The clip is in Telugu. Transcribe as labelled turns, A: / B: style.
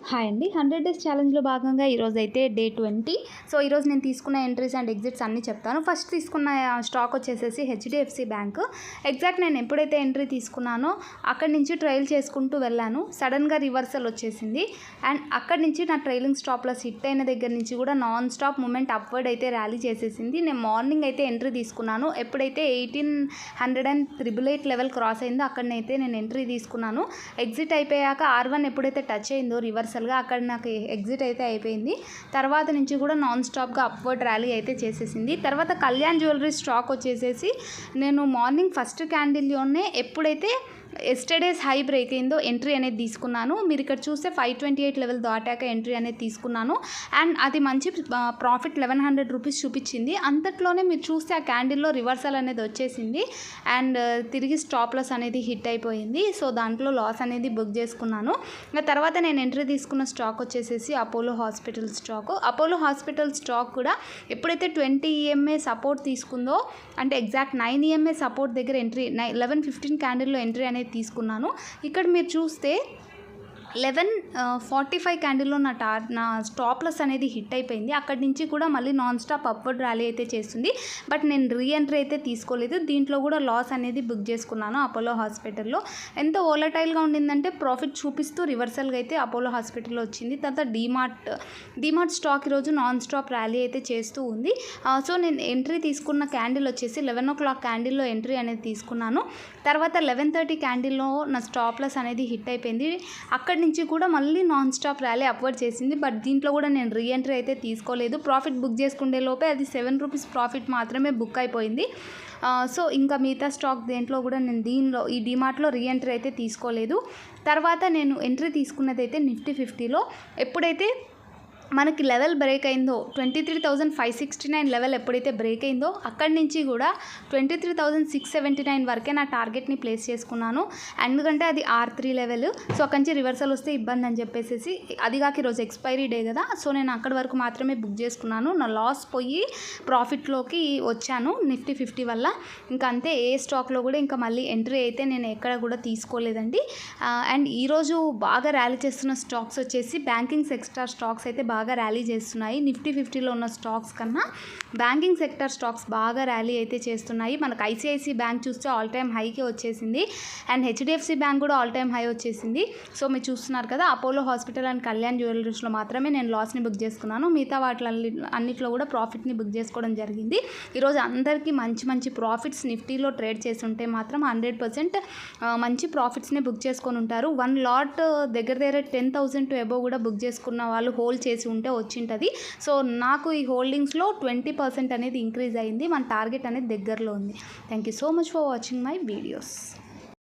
A: హాయ్ అండి. 100 డేస్ ఛాలెంజ్‌లో భాగంగా ఈరోజైతే డే 20. సో, ఈరోజు నేను తీసుకున్న ఎంట్రీస్ అండ్ ఎగ్జిట్స్ అన్నీ చెప్తాను. ఫస్ట్ తీసుకున్న స్టాక్ వచ్చేసేసి హెచ్‌డిఎఫ్‌సి బ్యాంక్. ఎగ్జాక్ట్ నేను ఎప్పుడైతే ఎంట్రీ తీసుకున్నానో అక్కడి నుంచి ట్రైల్ చేసుకుంటూ వెళ్ళాను. సడన్‌గా రివర్సల్ వచ్చేసింది. అండ్ అక్కడి నుంచి నా ట్రైలింగ్ స్టాప్ లాస్ హిట్ అయిన దగ్గర నుంచి కూడా నాన్ స్టాప్ మూమెంట్ అప్వర్డ్ అయితే ర్యాలీ చేసేసింది. నేను మార్నింగ్ అయితే ఎంట్రీ తీసుకున్నాను. ఎప్పుడైతే 1800 అండ్ 888 లెవెల్ క్రాస్ అయిందో అక్కడనైతే నేను ఎంట్రీ తీసుకున్నాను. ఎగ్జిట్ అయిపోయాక R1 ఎప్పుడైతే టచ్ అయిందో రివర్సల్గా అక్కడ నాకు ఎగ్జిట్ అయితే అయిపోయింది. తర్వాత నుంచి కూడా నాన్ స్టాప్గా అప్వర్డ్ ర్యాలీ అయితే చేసేసింది. తర్వాత కళ్యాణ్ జ్యువెలరీ స్టాక్ వచ్చేసేసి నేను మార్నింగ్ ఫస్ట్ క్యాండిల్లోనే ఎప్పుడైతే ఎస్టర్డేస్ హై బ్రేక్ అయిందో ఎంట్రీ అనేది తీసుకున్నాను. మీరు ఇక్కడ చూస్తే 528 లెవెల్ దాటాక ఎంట్రీ అనేది తీసుకున్నాను. అండ్ అది మంచి ప్రాఫిట్ 1100 రూపీస్ చూపించింది. అంతట్లోనే మీరు చూస్తే ఆ క్యాండిల్లో రివర్సల్ అనేది వచ్చేసింది. అండ్ తిరిగి స్టాప్ లాస్ అనేది హిట్ అయిపోయింది. సో దాంట్లో లాస్ అనేది బుక్ చేసుకున్నాను. తర్వాత నేను ఎంట్రీ తీసుకున్న స్టాక్ వచ్చేసేసి Apollo hospital stock. Apollo hospital stock కూడా ఎప్పుడైతే 20 EMA సపోర్ట్ తీసుకుందో అంటే ఎగ్జాక్ట్ 9 EMA సపోర్ట్ దగ్గర ఎంట్రీ 11:15 క్యాండిల్లో ఎంట్రీ అనేది తీసుకున్నాను. ఇక్కడ మీరు చూస్తే 11:45 క్యాండిల్లో నా స్టాప్ లాస్ అనేది హిట్ అయిపోయింది. అక్కడి నుంచి కూడా మళ్ళీ నాన్ స్టాప్ అప్వర్డ్ ర్యాలీ అయితే చేస్తుంది. బట్ నేను రీఎంట్రీ అయితే తీసుకోలేదు. దీంట్లో కూడా లాస్ అనేది బుక్ చేసుకున్నాను అపోలో హాస్పిటల్లో. ఎంత వోలటైల్గా ఉండిందంటే ప్రాఫిట్ చూపిస్తూ రివర్సల్గా అయితే అపోలో హాస్పిటల్లో వచ్చింది. తర్వాత డీమార్ట్ స్టాక్ ఈరోజు నాన్ స్టాప్ ర్యాలీ అయితే చేస్తూ ఉంది. సో నేను ఎంట్రీ తీసుకున్న క్యాండిల్ వచ్చేసి 11 o'clock క్యాండిల్లో ఎంట్రీ అనేది తీసుకున్నాను. తర్వాత 11:30 క్యాండిల్లో నా స్టాప్ లాస్ అనేది హిట్ అయిపోయింది. అక్కడి నుంచి కూడా మళ్ళీ నాన్ స్టాప్ ర్యాలీ అప్వర్డ్ చేసింది. బట్ దీంట్లో కూడా నేను రీఎంట్రీ అయితే తీసుకోలేదు. ప్రాఫిట్ బుక్ చేసుకునే లోపే అది 7 రూపీస్ ప్రాఫిట్ మాత్రమే బుక్ అయిపోయింది. సో ఇంకా మిగతా స్టాక్ దేంట్లో కూడా నేను ఈ డీమార్ట్లో రీఎంట్రీ అయితే తీసుకోలేదు. తర్వాత నేను ఎంట్రీ తీసుకున్నది అయితే నిఫ్టీ 50లో ఎప్పుడైతే మనకి లెవెల్ బ్రేక్ అయిందో 23,569 లెవెల్ ఎప్పుడైతే బ్రేక్ అయిందో అక్కడి నుంచి కూడా 23,679 వరకే నా టార్గెట్ని ప్లేస్ చేసుకున్నాను. ఎందుకంటే అది R3 లెవెల్. సో అక్కడి నుంచి రివర్సల్ వస్తే ఇబ్బంది అని చెప్పేసి అది కాక ఈరోజు ఎక్స్పైరీ డే కదా. సో నేను అక్కడి వరకు మాత్రమే బుక్ చేసుకున్నాను. నా లాస్ పోయి ప్రాఫిట్లోకి వచ్చాను నిఫ్టీ 50 వల్ల. ఇంకా అంతే, ఏ స్టాక్లో కూడా ఇంకా మళ్ళీ ఎంట్రీ అయితే నేను ఎక్కడ కూడా తీసుకోలేదండి. అండ్ ఈరోజు బాగా ర్యాలీ చేస్తున్న స్టాక్స్ వచ్చేసి బ్యాంకింగ్ సెక్టార్ స్టాక్స్ అయితే బాగా ర్యాలీ చేస్తున్నాయి. నిఫ్టీ 50లో ఉన్న స్టాక్స్ కన్నా బ్యాంకింగ్ సెక్టర్ స్టాక్స్ బాగా ర్యాలీ అయితే చేస్తున్నాయి. మనకు ఐసిఐసి బ్యాంక్ చూస్తే ఆల్ టైమ్ హైకి వచ్చేసింది. అండ్ హెచ్డిఎఫ్సి బ్యాంక్ కూడా ఆల్ టైమ్ హై వచ్చేసింది. సో మీరు చూస్తున్నారు కదా, అపోలో హాస్పిటల్ అండ్ కళ్యాణ్ జ్యువెలరీస్లో మాత్రమే నేను లాస్ని బుక్ చేసుకున్నాను. మిగతా అన్నిట్లో కూడా ప్రాఫిట్ని బుక్ చేసుకోవడం జరిగింది. ఈరోజు అందరికీ మంచి ప్రాఫిట్స్ నిఫ్టీలో ట్రేడ్ చేసి ఉంటే మాత్రం 100% మంచి ప్రాఫిట్స్ని బుక్ చేసుకొని ఉంటారు. 1 lot దగ్గర 10,000 to above కూడా బుక్ చేసుకున్న వాళ్ళు హోల్డ్ చేసి ఉంటే వచ్చింటుంది. సో నాకు ఈ హోల్డింగ్స్లో 20% అనేది ఇంక్రీజ్ అయింది. మన టార్గెట్ అనేది దగ్గరలో ఉంది. Thank you so much for watching my videos.